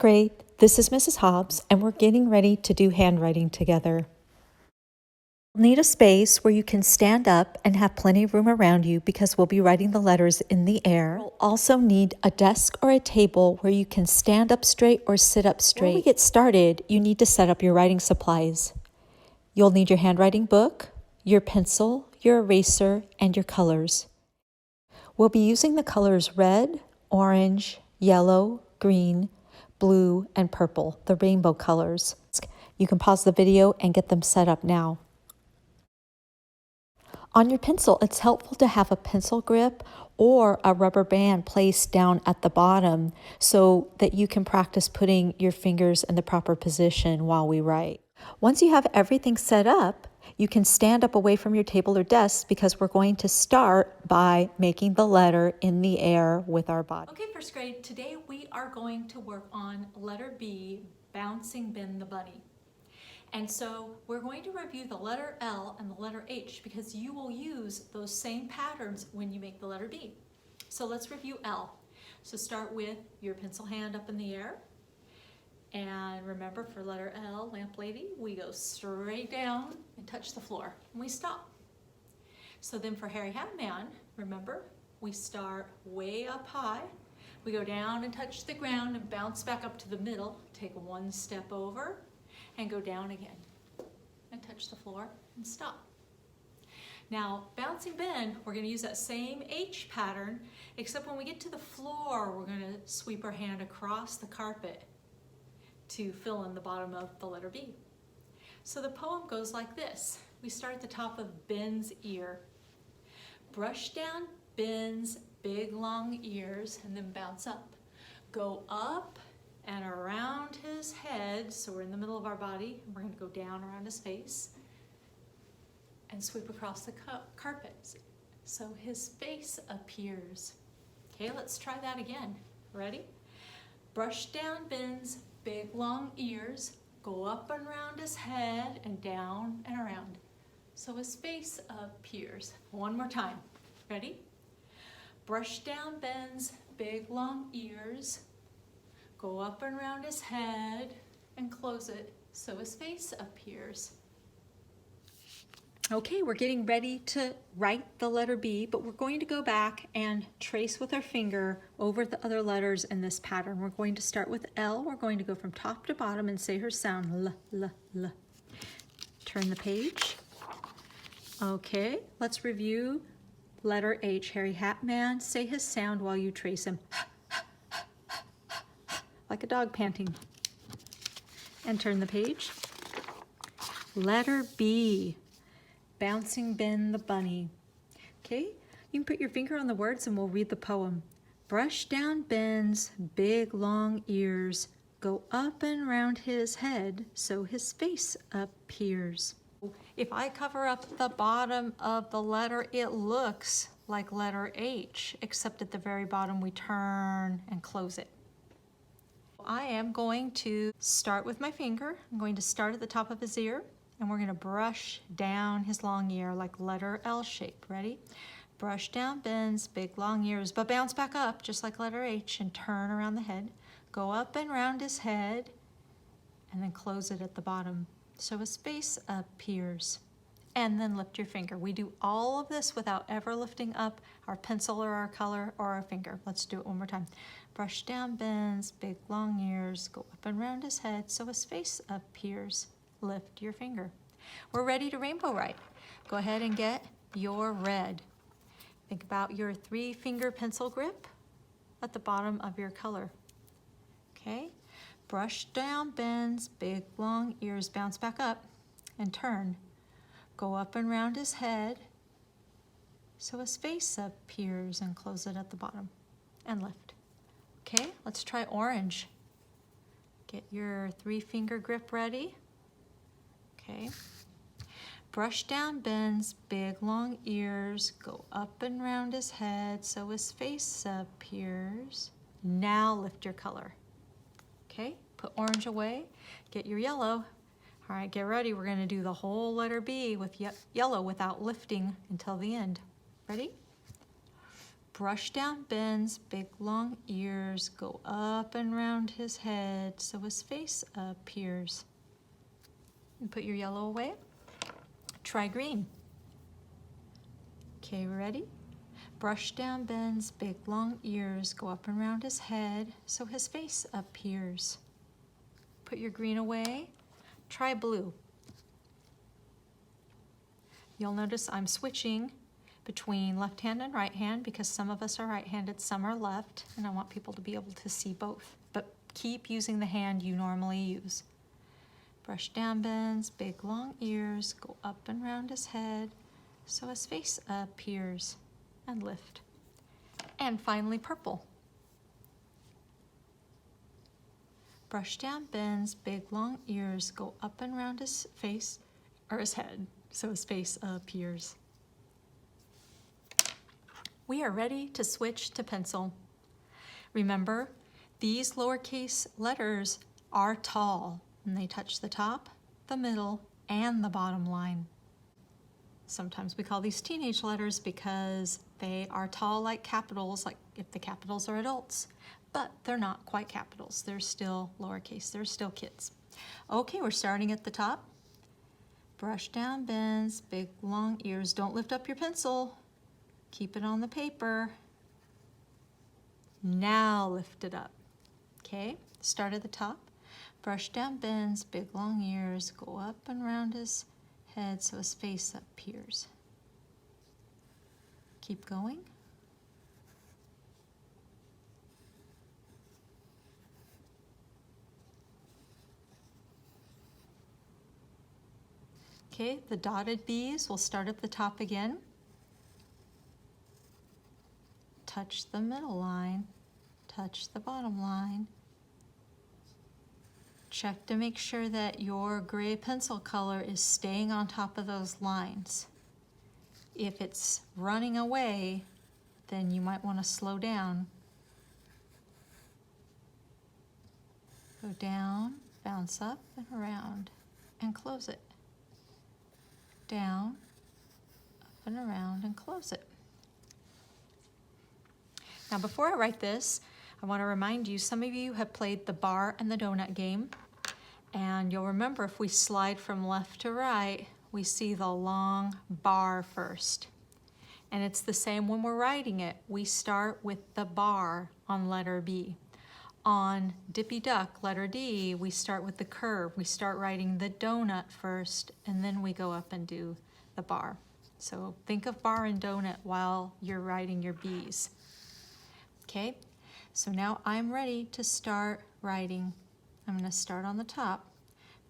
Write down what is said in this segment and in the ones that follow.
grade, this is Mrs. Hobbs, and we're getting ready to do handwriting together. You'll need a space where you can stand up and have plenty of room around you because we'll be writing the letters in the air. You'll also need a desk or a table where you can stand up straight or sit up straight. Before we get started, you need to set up your writing supplies. You'll need your handwriting book, your pencil, your eraser, and your colors. We'll be using the colors red, orange, yellow, green, blue, and purple, the rainbow colors. You can pause the video and get them set up now. On your pencil, it's helpful to have a pencil grip or a rubber band placed down at the bottom so that you can practice putting your fingers in the proper position while we write. Once you have everything set up, you can stand up away from your table or desk because we're going to start by making the letter in the air with our body. Okay, first grade, today we are going to work on letter B, Bouncing Ben the bunny. And so we're going to review the letter L and the letter H because you will use those same patterns when you make the letter B. So let's review L. So start with your pencil hand up in the air. And remember, for letter L, lamp lady, we go straight down and touch the floor and we stop. So then for Hairy Hat Man, remember, we start way up high. We go down and touch the ground and bounce back up to the middle, take one step over, and go down again and touch the floor and stop. Now, Bouncing Ben, we're going to use that same H pattern, except when we get to the floor, we're going to sweep our hand across the carpet to fill in the bottom of the letter B. So the poem goes like this. We start at the top of Ben's ear. Brush down Ben's big long ears and then bounce up. Go up and around his head, so we're in the middle of our body, and we're going to go down around his face and sweep across the carpet so his face appears. Okay, let's try that again. Ready? Brush down Ben's big long ears, go up and around his head and down and around so his face appears. One more time. Ready? Brush down Ben's big long ears, go up and around his head and close it so his face appears. Okay, we're getting ready to write the letter B, but we're going to go back and trace with our finger over the other letters in this pattern. We're going to start with L. We're going to go from top to bottom and say her sound, L, L, L. Turn the page. Okay, let's review letter H. Hairy Hat Man, say his sound while you trace him. Like a dog panting. And turn the page. Letter B, Bouncing Ben the bunny. Okay, you can put your finger on the words and we'll read the poem. Brush down Ben's big long ears, go up and round his head so his face appears. If I cover up the bottom of the letter, it looks like letter H, except at the very bottom we turn and close it. I am going to start with my finger. I'm going to start at the top of his ear and we're going to brush down his long ear like letter L shape. Ready? Brush down Ben's big long ears, but bounce back up just like letter H and turn around the head. Go up and round his head and then close it at the bottom so his face appears. And then lift your finger. We do all of this without ever lifting up our pencil or our color or our finger. Let's do it one more time. Brush down Ben's big long ears, go up and round his head so his face appears. Lift your finger. We're ready to rainbow write. Go ahead and get your red. Think about your 3-finger pencil grip at the bottom of your color. Okay, brush down Ben's big long ears, bounce back up and turn. Go up and round his head so his face appears and close it at the bottom and lift. Okay, let's try orange. Get your 3-finger grip ready. Okay. Brush down Ben's big long ears, go up and round his head so his face appears. Now lift your color. Okay, put orange away, get your yellow. All right, get ready. We're going to do the whole letter B with yellow without lifting until the end. Ready? Brush down Ben's big long ears, go up and round his head so his face appears. And put your yellow away. Try green. Okay, ready? Brush down Ben's big long ears, go up and round his head so his face appears. Put your green away. Try blue. You'll notice I'm switching between left hand and right hand because some of us are right-handed, some are left, and I want people to be able to see both. But keep using the hand you normally use. Brush down Ben's big long ears, go up and round his head so his face appears, and lift. And finally purple. Brush down Ben's big long ears, go up and round his face, or his head, so his face appears. We are ready to switch to pencil. Remember, these lowercase letters are tall, and they touch the top, the middle, and the bottom line. Sometimes we call these teenage letters because they are tall like capitals, like if the capitals are adults, but they're not quite capitals. They're still lowercase, they're still kids. Okay, we're starting at the top. Brush down Ben's big long ears. Don't lift up your pencil. Keep it on the paper. Now lift it up. Okay, start at the top. Brush down Ben's big long ears. Go up and round his head so his face appears. Keep going. Okay, the dotted B's will start at the top again. Touch the middle line, touch the bottom line. Check to make sure that your gray pencil color is staying on top of those lines. If it's running away, then you might want to slow down. Go down, bounce up and around, and close it. Down, up and around, and close it. Now before I write this, I want to remind you, some of you have played the bar and the donut game, and you'll remember if we slide from left to right, we see the long bar first. And it's the same when we're writing it. We start with the bar on letter B. On Dippy Duck, letter D, we start with the curve. We start writing the donut first, and then we go up and do the bar. So think of bar and donut while you're writing your B's. Okay, so now I'm ready to start writing. I'm going to start on the top.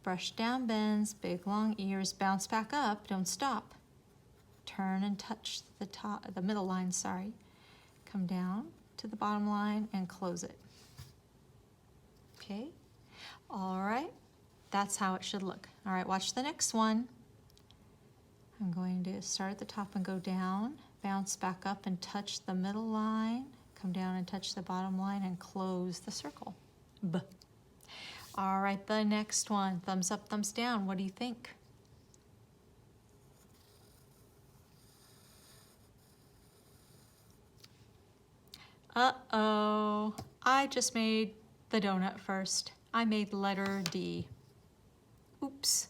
Brush down Ben's big long ears, bounce back up, don't stop. Turn and touch the top, the middle line, sorry. Come down to the bottom line and close it. Okay, all right, that's how it should look. All right, watch the next one. I'm going to start at the top and go down, bounce back up and touch the middle line. Come down and touch the bottom line and close the circle. B. All right, the next one. Thumbs up, thumbs down. What do you think? Uh-oh. I just made the donut first. I made letter D. Oops.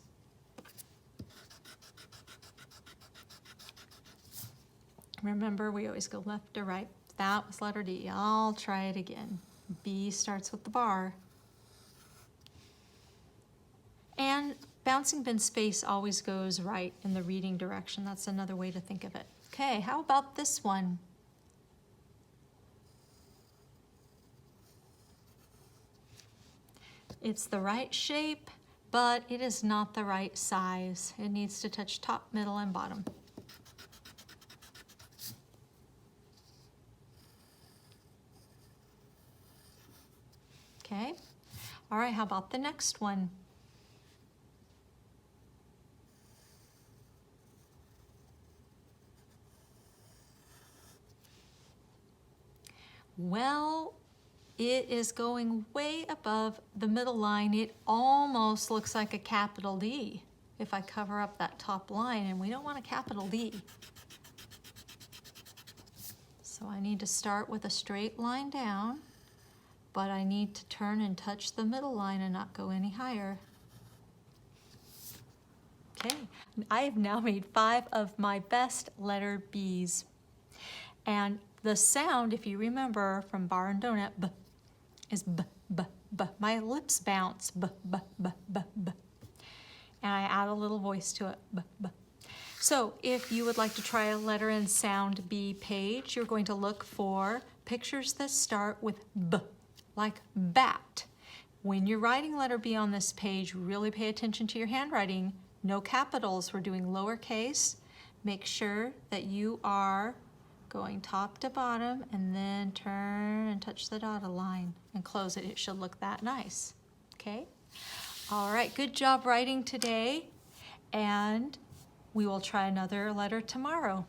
Remember, we always go left to right. That was letter D. I'll try it again. B starts with the bar. And Bouncing Ben's face always goes right in the reading direction. That's another way to think of it. Okay, how about this one? It's the right shape, but it is not the right size. It needs to touch top, middle, and bottom. Okay, all right, how about the next one? Well, it is going way above the middle line. It almost looks like a capital D if I cover up that top line, and we don't want a capital D. So So I need to start with a straight line down, but I need to turn and touch the middle line and not go any higher. Okay, I have now made 5 of my best letter B's. And the sound, if you remember from Bar and Donut, B, is B, B, B. My lips bounce, B, B, B, B, B. And I add a little voice to it, B, B. So if you would like to try a letter and sound B page, you're going to look for pictures that start with B, like bat. When you're writing letter B on this page, really pay attention to your handwriting. No capitals, we're doing lowercase. Make sure that you are going top to bottom and then turn and touch the dotted line and close it. It should look that nice, okay? All right, good job writing today, and we will try another letter tomorrow.